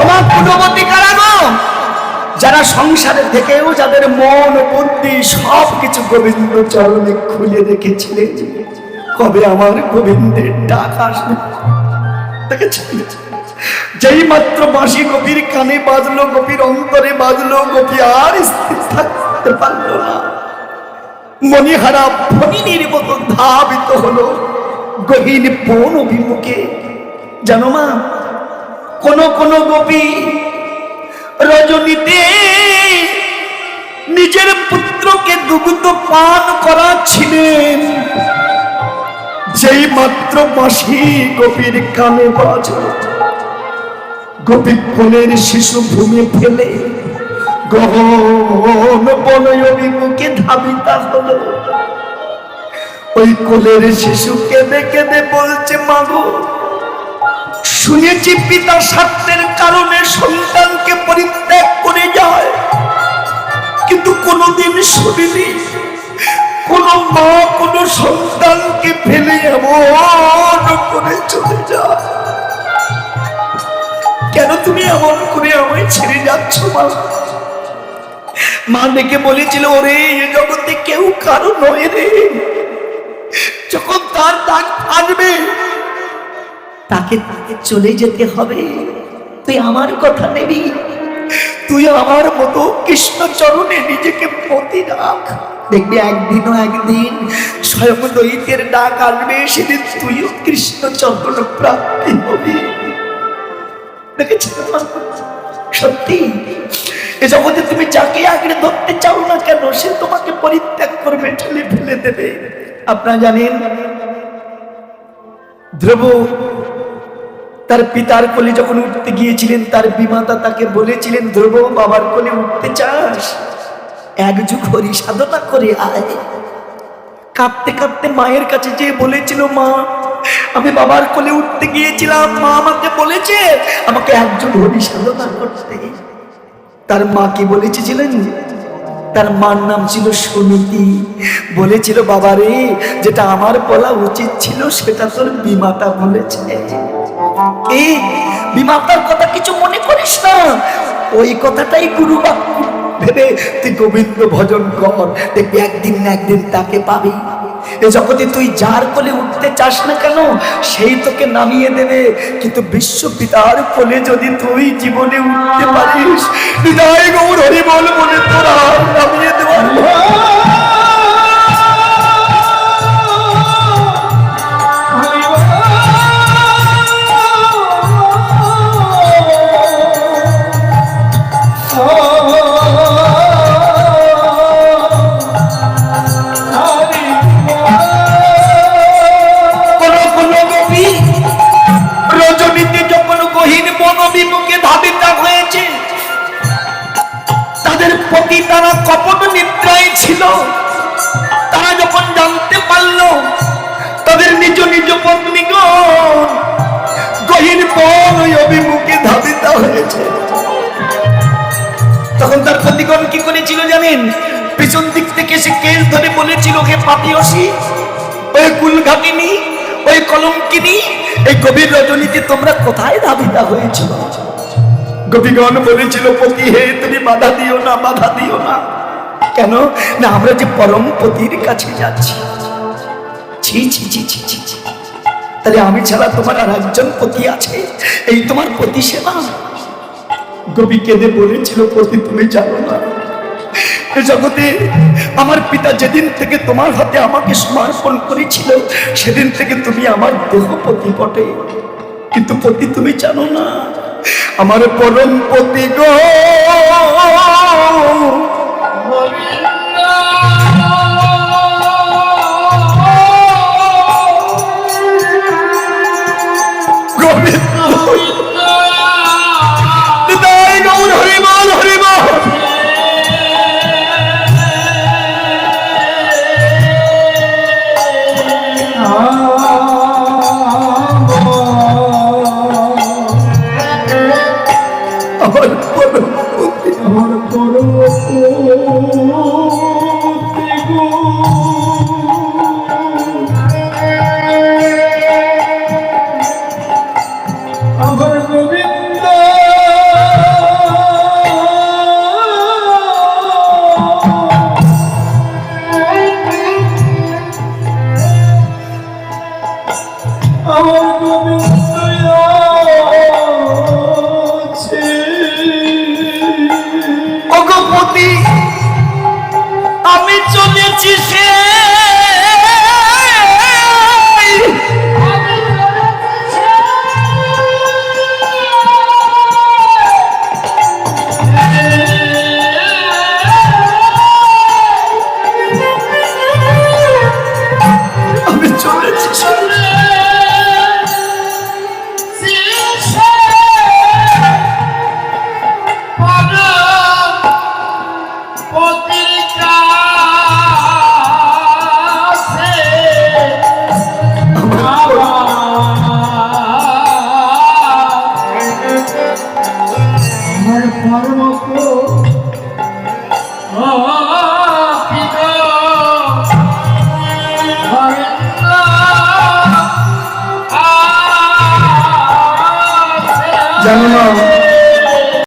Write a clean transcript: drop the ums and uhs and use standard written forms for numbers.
আমার গুণবতী কারা গো? যারা সংসারে থেকেও যাদের মন ও বুদ্ধি সবকিছু গোবিন্দ চরণে খুলে রেখেছিলেন, কবে আমার গোবিন্দের ডাক আসবে দেখেছেন? যেই মাত্র বাঁশি গোপীর কানে বাজলো, গোপীর অন্তরে বাজলো, গোপী আর স্থির থাকতে পারলো না, মণিহারা ফণিনীর মতো ধাবিত হলো গহীন বন অভিমুখে। জানো মা, কোন কোন গোপী রজনীতে নিজের পুত্রকে দুগ্ধ পান করাচ্ছিলেন, যেই মাত্র বাঁশি গোপীর কানে বাজল, গোপী কোলের শিশু ভূমি ফেলে গহন বন অভিমুখে ধাবিতা হলো। ওই কোলের শিশু কেঁদে কেঁদে বলছে, মাগো, শুনেছি পিতা স্বার্থের কারণে সন্তানকে পরিত্যাগ করে যায়, কিন্তু কোনোদিন শুনিনি কোন মা কোন সন্তানকে ফেলে এমন করে চলে যায়। কেন তুমি এমন করে আমায় ছেড়ে যাচ্ছ মা? মা দেখে বলেছিল, ওরে এ জগতে কেউ কারো নয় রে, যখন তার ডাক আসবে তাকে চলে যেতে হবে। তুই আমার কথা নেবি, তুই আমার মতো কৃষ্ণ চরণে নিজেকে পতি রাখ, দেখবি একদিনও একদিন স্বয়ং দৈত্যের ডাক আসবে, সেদিন তুইও কৃষ্ণ চরণ প্রাপ্তি হবি। দেখেছেন সত্যি এ জগতে তুমি যাকে আগে ধরতে চাও না কেন, সে তোমাকে পরিত্যাগ করবে, ঠেলে ফেলে দেবে। আপনারা জানেন, ধ্রুব তার পিতার কোলে যখন উঠতে গিয়েছিলেন, তার বিমাতা তাকে বলেছিলেন, ধ্রুব বাবার কোলে উঠতে চাস, এক যুগ হরি সাধনা করে আয়। কাঁদতে কাঁদতে মায়ের কাছে যেয়ে বলেছিল, মা আমি বাবার কোলে উঠতে গিয়েছিলাম, মা আমাকে বলেছে আমাকে একজন হরি সাধনা করতে। তার মা কি বলেছিলেন? তার মার নাম ছিল সুনীতি। বলেছিল, বাবারে যেটা আমার বলা উচিত ছিল সেটা তোর বিমাতা বলেছে। এই বিমাতার কথা কিছু মনে করিস না, ওই কথাটাই গুরু বাক্য ভেবে তুই গোবিন্দ ভজন কর, দেখবি একদিন না একদিন তাকে পাবি। এ জগতে তুই যার কোলে উঠতে চাস না কেন, সেই তোকে নামিয়ে দেবে। কিন্তু বিশ্ব পিতার কোলে যদি তুই জীবনে উঠতে পারিস, হৃদয় গৌর হরি বল বলে তোরা নামিয়ে দেওয়ার তারা কপট নিদ্রায় ছিল। তারা যখন জানতে পারল তাদের নিজ নিজ পত্নীগণ গহীন বন অভিমুখে ধাবিত হয়েছে, তখন তার পতিগণ কি করেছিল জানেন? পিছন দিক থেকে সে কেশ ধরে বলেছিল, হে পাপিয়সী, ওই কুলঘাটিনী, ওই কলঙ্কিনী, এই গভীর রজনীতে তোমরা কোথায় ধাবিত হয়েছিল? গোপীগণ বলেছিল, পতি হে তুমি বাধা দিও না, বাধা দিও না। কেন না, আমরা যে পরম পতির কাছে যাচ্ছি। ছি ছি ছি ছি ছি ছি, তাহলে আমি ছাড়া তোমার আর একজন পতি আছে, এই তোমার পতি সেবা। গোপী কেঁদে বলেছিল, পতি তুমি জানো না, এ জগতে আমার পিতা যেদিন থেকে তোমার হাতে আমাকে সমর্পণ করেছিল, সেদিন থেকে তুমি আমার দেহপতি বটে, কিন্তু পতি তুমি জানো না, আমার পরম পতি গো আমার গোবিন্দ সে আমি চলেছি জানো না